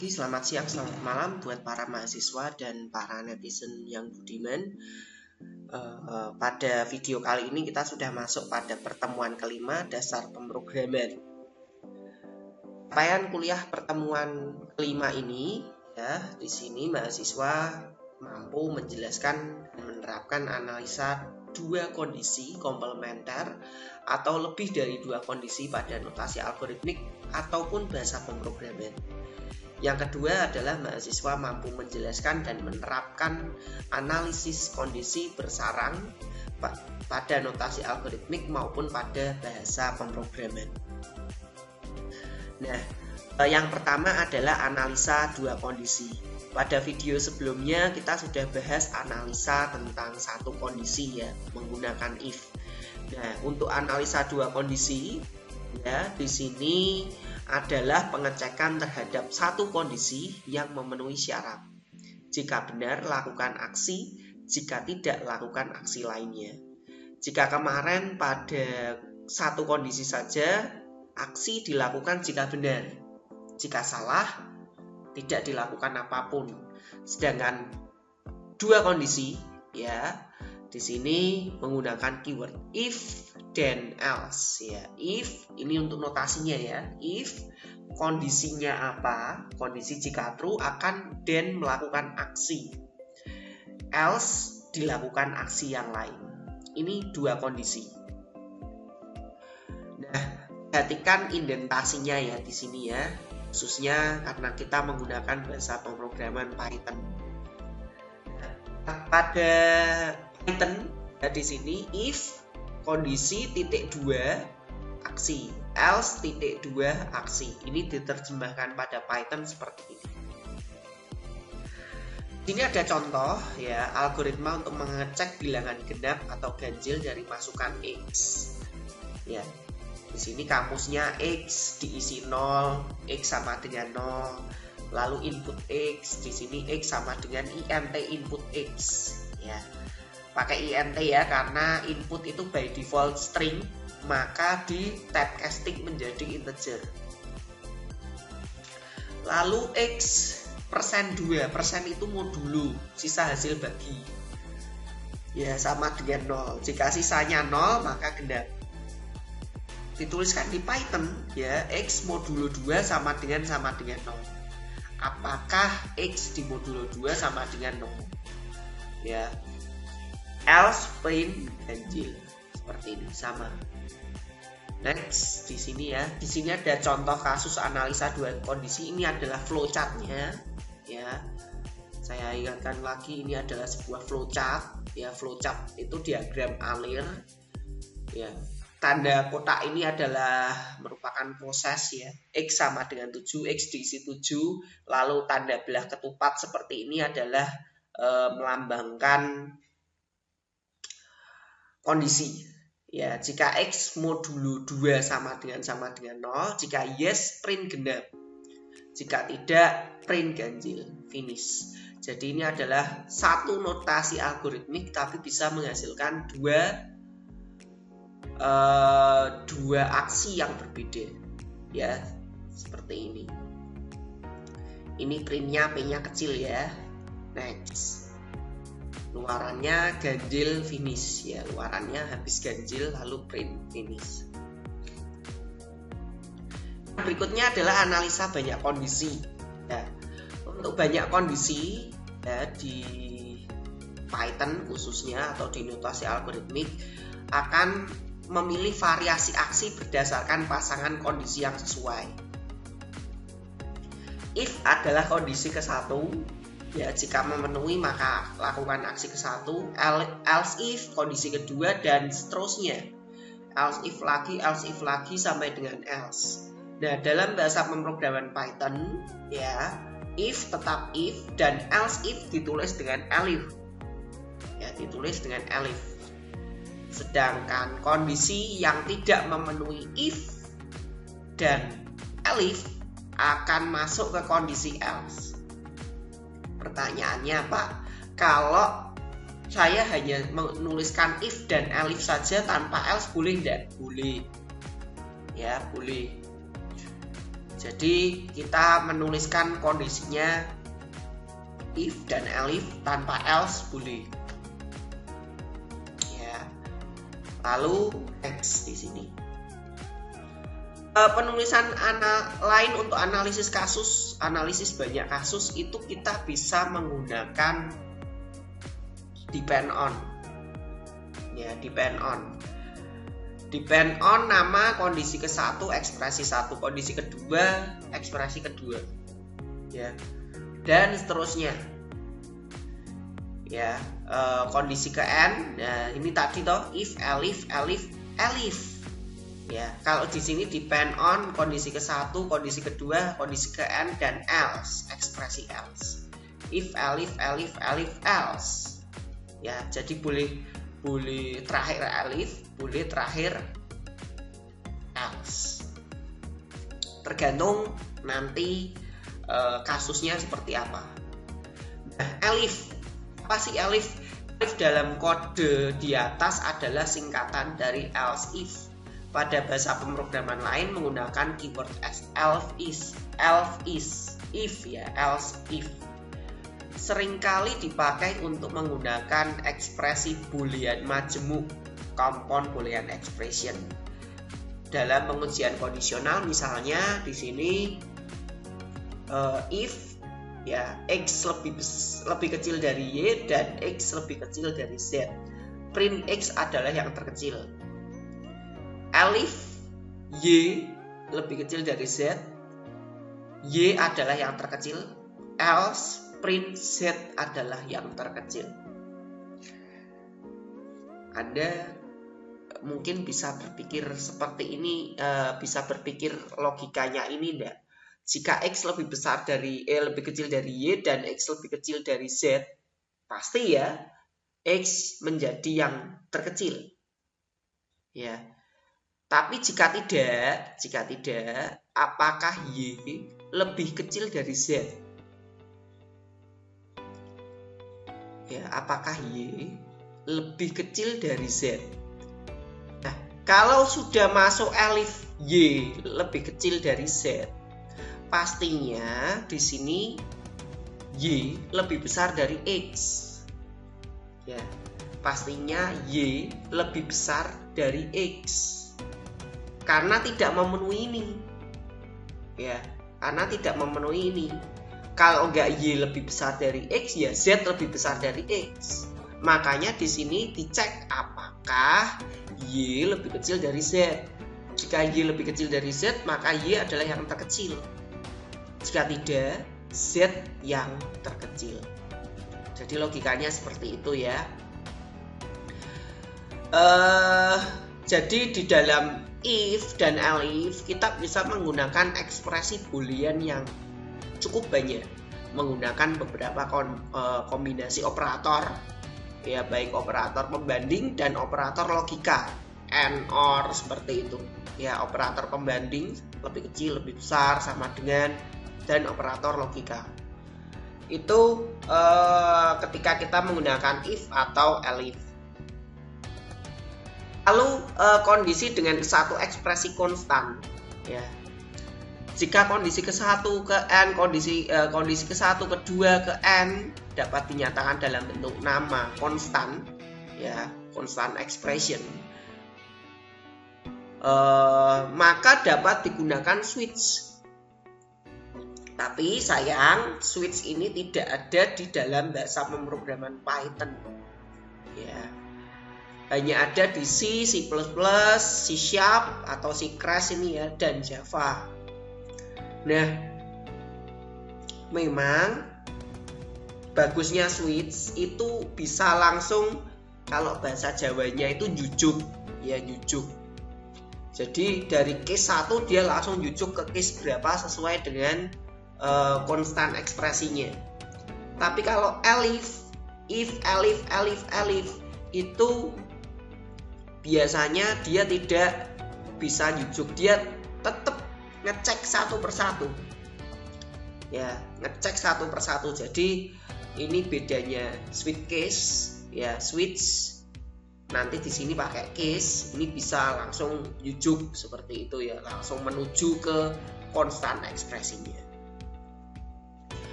pagi, selamat siang, selamat malam buat para mahasiswa dan para netizen yang budiman. Pada video kali ini kita sudah masuk pada pertemuan kelima dasar pemrograman. Capaian kuliah pertemuan kelima ini, ya, di sini mahasiswa mampu menjelaskan dan menerapkan analisa dua kondisi komplementer atau lebih dari dua kondisi pada notasi algoritmik ataupun bahasa pemrograman. Yang kedua adalah mahasiswa mampu menjelaskan dan menerapkan analisis kondisi bersarang pada notasi algoritmik maupun pada bahasa pemrograman. Nah, yang pertama adalah analisa dua kondisi. Pada video sebelumnya kita sudah bahas analisa tentang satu kondisi, ya, menggunakan if. Nah, untuk analisa dua kondisi, ya, di sini adalah pengecekan terhadap satu kondisi yang memenuhi syarat. Jika benar, lakukan aksi. Jika tidak, lakukan aksi lainnya. Jika kemarin pada satu kondisi saja, aksi dilakukan jika benar. Jika salah, tidak dilakukan apapun. Sedangkan dua kondisi, ya, di sini menggunakan keyword if dan else, ya. If ini untuk notasinya, ya. If kondisinya apa? Kondisi jika true akan then melakukan aksi. Else dilakukan aksi yang lain. Ini dua kondisi. Nah, perhatikan indentasinya, ya, di sini, ya. Khususnya karena kita menggunakan bahasa pemrograman Python. Nah, pada Python, ya, di sini if kondisi titik 2 aksi, else titik 2 aksi. Ini diterjemahkan pada Python seperti ini. Ini ada contoh, ya, algoritma untuk mengecek bilangan genap atau ganjil dari masukan X. Ya, di sini kamusnya X diisi 0, X sama dengan 0. Lalu input X, di sini X sama dengan int input X, ya. Pakai int, ya, karena input itu by default string, maka di typecasting menjadi integer. Lalu X persen 2, persen itu modulo, sisa hasil bagi, ya, sama dengan 0. Jika sisanya 0, maka genap. Dituliskan di Python, ya, X modulo 2 sama dengan 0. Apakah X di modulo 2 sama dengan 0? Ya, else print ganjil seperti ini, sama. Next, di sini, ya, di sini ada contoh kasus analisa dua kondisi. Ini adalah flowchartnya, ya. Saya ingatkan lagi, ini adalah sebuah flowchart, ya. Flowchart itu diagram alir, ya. Tanda kotak ini adalah merupakan proses, ya. X sama dengan 7, X diisi 7, lalu tanda belah ketupat seperti ini adalah melambangkan kondisi, ya. Jika X modulo 2 sama dengan 0, jika yes print genap, jika tidak print ganjil, finish. Jadi ini adalah satu notasi algoritmik tapi bisa menghasilkan dua aksi yang berbeda, ya, seperti ini. Ini printnya P-nya kecil, ya. Next, luarannya ganjil finish, ya, luarannya habis ganjil lalu print finish. Berikutnya adalah analisa banyak kondisi, ya. Untuk banyak kondisi, ya, di Python khususnya atau di notasi algoritmik akan memilih variasi aksi berdasarkan pasangan kondisi yang sesuai. If adalah kondisi ke-1, ya, jika memenuhi maka lakukan aksi ke-1, else if kondisi kedua, dan seterusnya. Else if lagi sampai dengan else. Nah, dalam bahasa pemrograman Python, ya, if tetap if dan else if ditulis dengan elif, ya, ditulis dengan elif. Sedangkan kondisi yang tidak memenuhi if dan elif akan masuk ke kondisi else. Pertanyaannya, Pak, kalau saya hanya menuliskan if dan elif saja tanpa else boleh tidak? Boleh, ya, boleh. Jadi kita menuliskan kondisinya if dan elif tanpa else boleh. Ya. Lalu X di sini. Penulisan lain untuk analisis kasus, analisis banyak kasus itu kita bisa menggunakan depend on. Ya, depend on. Depend on nama kondisi ke-1, ekspresi 1, kondisi kedua, ekspresi kedua. Ya. Dan seterusnya. Ya, kondisi ke-n. Nah, ini tadi toh if, elif, elif, elif. Ya, kalau di sini depend on kondisi ke-1, kondisi kedua, kondisi ke-n dan else, ekspresi else. If, elif, elif, elif, else. Ya, jadi boleh terakhir elif, boleh terakhir else. Tergantung nanti kasusnya seperti apa. Nah, elif. Apa sih elif? Elif dalam kode di atas adalah singkatan dari else if. Pada bahasa pemrograman lain menggunakan keyword else is, if ya, else if. Seringkali dipakai untuk menggunakan ekspresi boolean majemuk, compound boolean expression. Dalam pengujian kondisional misalnya di sini if ya x lebih kecil dari y dan x lebih kecil dari z. Print x adalah yang terkecil. Elif y lebih kecil dari z, y adalah yang terkecil. Else print z adalah yang terkecil. Anda mungkin bisa berpikir seperti ini, bisa berpikir logikanya ini enggak? Jika x lebih besar dari lebih kecil dari y dan x lebih kecil dari z, pasti ya x menjadi yang terkecil. Ya. Tapi jika tidak, apakah y lebih kecil dari z? Ya, apakah y lebih kecil dari z? Nah, kalau sudah masuk elif y lebih kecil dari z, pastinya di sini y lebih besar dari x. Ya, pastinya y lebih besar dari x. Karena tidak memenuhi ini. Ya, karena tidak memenuhi ini. Kalau enggak y lebih besar dari x, ya z lebih besar dari x. Makanya di sini dicek apakah y lebih kecil dari z. Jika y lebih kecil dari z, maka y adalah yang terkecil. Jika tidak, z yang terkecil. Jadi logikanya seperti itu ya. Jadi di dalam if dan elif kita bisa menggunakan ekspresi boolean yang cukup banyak, menggunakan beberapa kombinasi operator, ya baik operator pembanding dan operator logika, and or seperti itu. Ya, operator pembanding lebih kecil, lebih besar, sama dengan, dan operator logika. Itu ketika kita menggunakan if atau elif. Lalu kondisi dengan satu ekspresi konstan, ya. Jika kondisi ke-1 ke n, kondisi ke-1 ke-2 ke n dapat dinyatakan dalam bentuk nama konstan, ya, konstan expression, maka dapat digunakan switch. Tapi sayang, switch ini tidak ada di dalam bahasa pemrograman Python, ya. Hanya ada di C, C++, C# atau C Crash ini ya, dan Java. Nah, memang bagusnya switch itu bisa langsung, kalau bahasa Jawanya itu jujuk, ya jujuk. Jadi dari case 1 dia langsung jujuk ke case berapa sesuai dengan konstan ekspresinya. Tapi kalau elif, if, elif, elif, elif itu biasanya dia tidak bisa jujuk, dia tetap ngecek satu persatu, ya, ngecek satu persatu. Jadi ini bedanya switch case, ya, switch nanti di sini pakai case, ini bisa langsung jujuk seperti itu ya, langsung menuju ke konstan ekspresinya.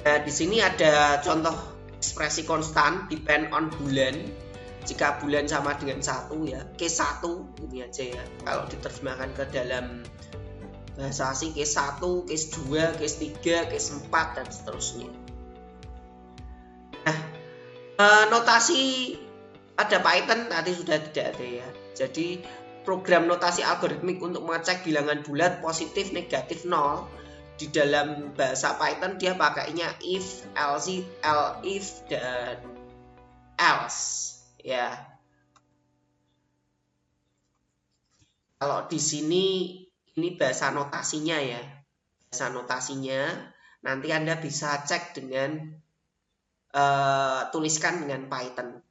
Nah, di sini ada contoh ekspresi konstan depend on bulan. Jika bulan sama dengan 1 ya, case 1 ini aja ya. Kalau diterjemahkan ke dalam bahasa asing, case 1, case 2, case 3, case 4 dan seterusnya. Nah, notasi pada Python tadi sudah tidak ada ya. Jadi program notasi algoritmik untuk mengecek bilangan bulat positif, negatif, 0 di dalam bahasa Python dia pakainya if, else, elif dan else ya. Kalau di sini ini bahasa notasinya ya. Bahasa notasinya nanti Anda bisa cek dengan tuliskan dengan Python.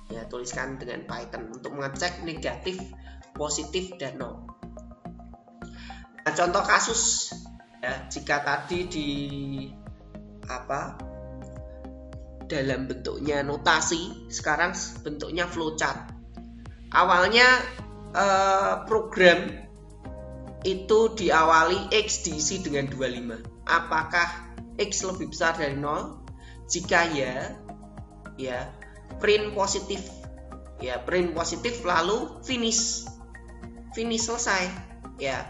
Ya, tuliskan dengan Python untuk mengecek negatif, positif dan 0. Nah, contoh kasus ya, jika tadi di dalam bentuknya notasi, sekarang bentuknya flowchart. Awalnya program itu diawali X diisi dengan 25. Apakah X lebih besar dari 0? Jika ya print positif. Ya, print positif lalu finish selesai. Ya.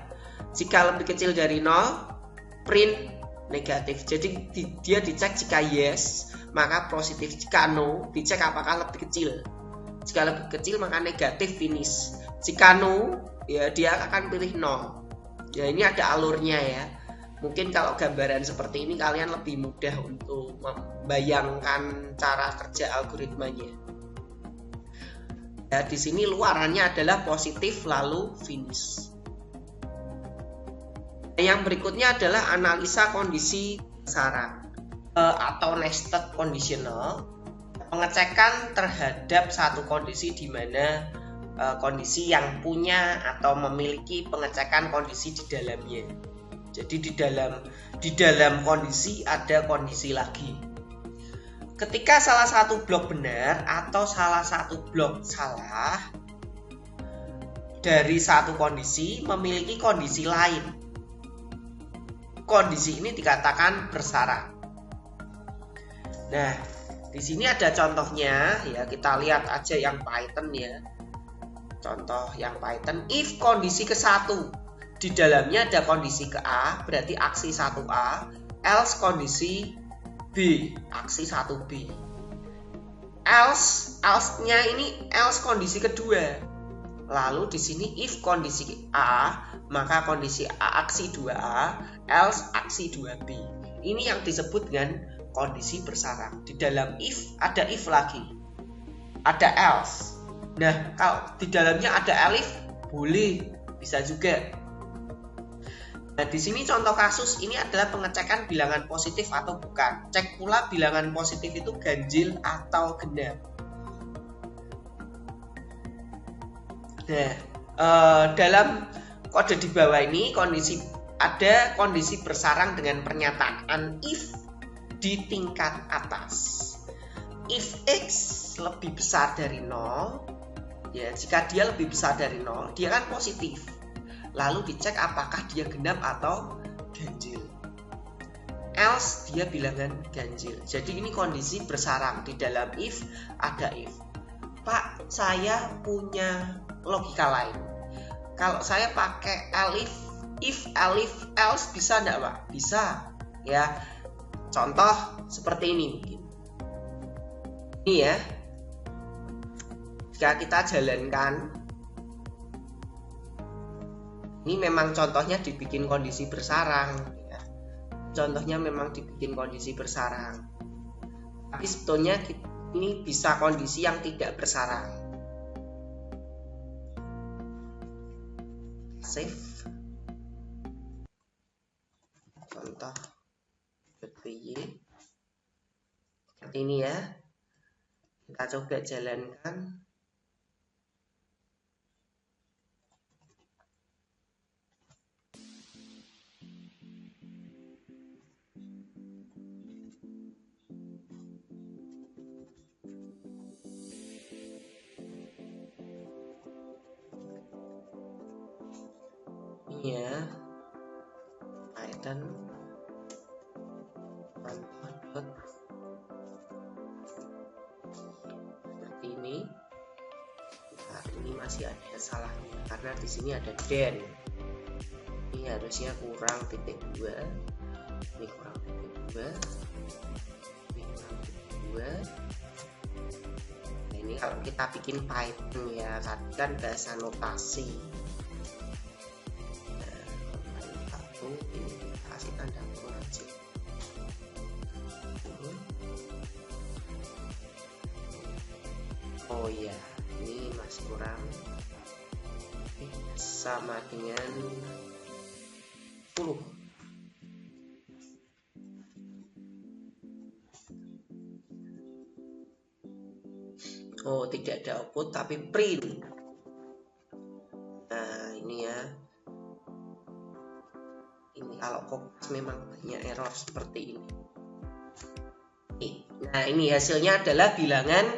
Jika lebih kecil dari 0, print negatif. Jadi dia dicek jika yes, maka positif. Jika no, dicek apakah lebih kecil. Jika lebih kecil maka negatif, finish. Jika no, ya dia akan pilih 0. Ya, ini ada alurnya ya. Mungkin kalau gambaran seperti ini kalian lebih mudah untuk membayangkan cara kerja algoritmanya. Ya, di sini luarannya adalah positif lalu finish. Yang berikutnya adalah analisa kondisi besaran atau nested conditional. Pengecekan terhadap satu kondisi di mana kondisi yang punya atau memiliki pengecekan kondisi di dalamnya. Jadi di dalam kondisi ada kondisi lagi. Ketika salah satu blok benar atau salah satu blok salah dari satu kondisi memiliki kondisi lain, kondisi ini dikatakan bersarang. Nah, di sini ada contohnya ya, kita lihat aja yang Python ya. Contoh yang Python, if kondisi ke-1 di dalamnya ada kondisi ke A, berarti aksi 1A, else kondisi B, aksi 1B. Else-nya ini else kondisi kedua. Lalu di sini if kondisi A, maka kondisi A aksi 2A, else aksi 2B. Ini yang disebut dengan kondisi bersarang. Di dalam if ada if lagi, ada else. Nah, kalau di dalamnya ada elif, boleh, bisa juga. Nah, di sini contoh kasus ini adalah pengecekan bilangan positif atau bukan. Cek pula bilangan positif itu ganjil atau genap. Nah, dalam kode di bawah ini ada kondisi bersarang dengan pernyataan if di tingkat atas. If X lebih besar dari 0, ya, jika dia lebih besar dari 0, dia kan positif. Lalu dicek apakah dia genap atau ganjil. Else dia bilangan ganjil. Jadi ini kondisi bersarang. Di dalam if ada if. Pak, saya punya logika lain. Kalau saya pakai if, else bisa enggak, Pak? Bisa. Ya. Contoh seperti ini mungkin. Ini ya. Jika kita jalankan, ini memang contohnya dibikin kondisi bersarang ya. Contohnya memang dibikin kondisi bersarang. Tapi sebetulnya ini bisa kondisi yang tidak bersarang. Save. Contoh PY seperti ini ya. Kita coba jalankan. Ya, button seperti ini. Nah, ini masih ada salahnya karena di sini ada then. Ini harusnya kurang titik 2. Ini kurang titik 2. Ini kurang titik 2. Nah, ini kalau kita bikin Python ya, kan bahasa notasi. Ini kasih tanda kurang aja. Oh iya, ini masih kurang. Sama dengan 10. Oh, tidak ada output tapi print. Nah, ini ya. Ini kalau Kokas memang banyak error seperti ini. Nah, ini hasilnya adalah bilangan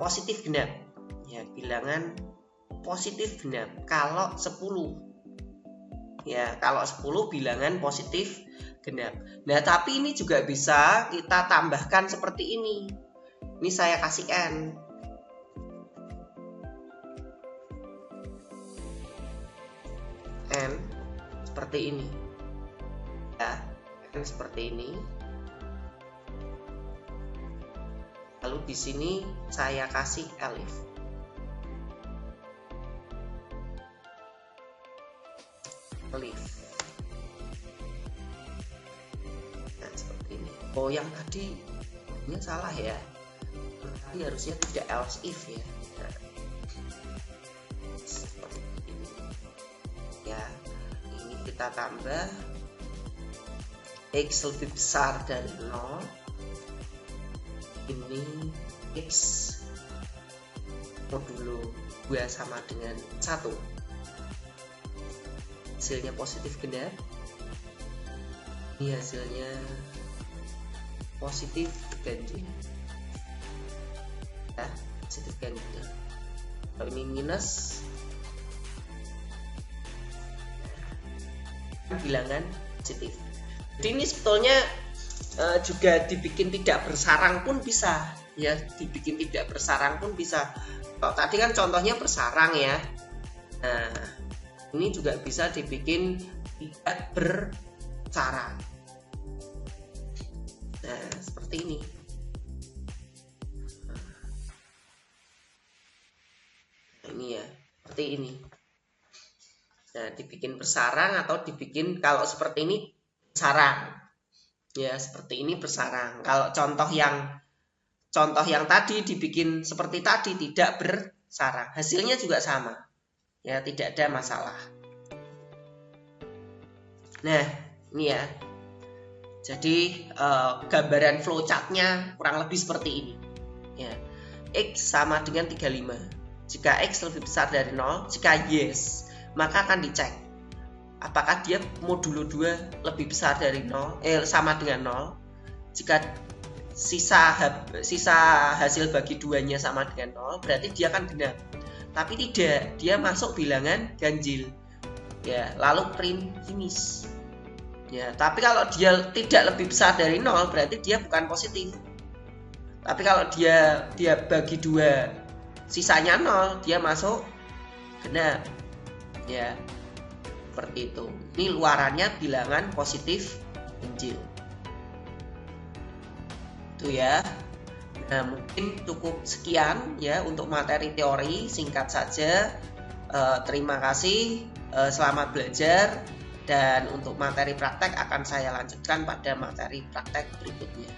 positif genap. Ya, bilangan positif genap kalau 10. Ya, kalau 10 bilangan positif genap. Nah, tapi ini juga bisa kita tambahkan seperti ini. Ini saya kasih N. N seperti ini. Ya, N seperti ini. Lalu di sini saya kasih elif. Elif. Nah, seperti ini. Oh, yang tadi ini salah ya. Tadi harusnya tidak else if ya. Nah, seperti ini. Ya, ini kita tambah X lebih besar dari 0. Ini X modulo 2 sama dengan 1. Hasilnya positif genap. Ini hasilnya positif ganjil. Ya, positif ganjil. Kalau ini minus, bilangan positif. Jadi ini sebetulnya juga dibikin tidak bersarang pun bisa, ya, dibikin tidak bersarang pun bisa. Kalau tadi kan contohnya bersarang ya. Nah, ini juga bisa dibikin tidak bersarang. Nah, seperti ini. Nah, ini ya, seperti ini. Nah, dibikin bersarang atau dibikin kalau seperti ini sarang. Ya, seperti ini bersarang. Kalau contoh yang tadi dibikin seperti tadi tidak bersarang, hasilnya juga sama. Ya, tidak ada masalah. Nah, ini ya. Jadi gambaran flowchartnya kurang lebih seperti ini. Ya. X sama dengan 35. Jika X lebih besar dari 0, jika yes, maka akan dicek apakah dia modulo 2 lebih besar dari 0, sama dengan 0. Jika sisa hasil bagi 2-nya sama dengan 0, berarti dia akan genap. Tapi tidak, dia masuk bilangan ganjil. Ya, lalu print finish. Ya, tapi kalau dia tidak lebih besar dari 0, berarti dia bukan positif. Tapi kalau dia bagi 2, sisanya 0, dia masuk genap. Ya, seperti itu. Ini luarannya bilangan positif ganjil. Itu ya. Nah, mungkin cukup sekian ya untuk materi teori, singkat saja. Terima kasih, selamat belajar, dan untuk materi praktek akan saya lanjutkan pada materi praktek berikutnya.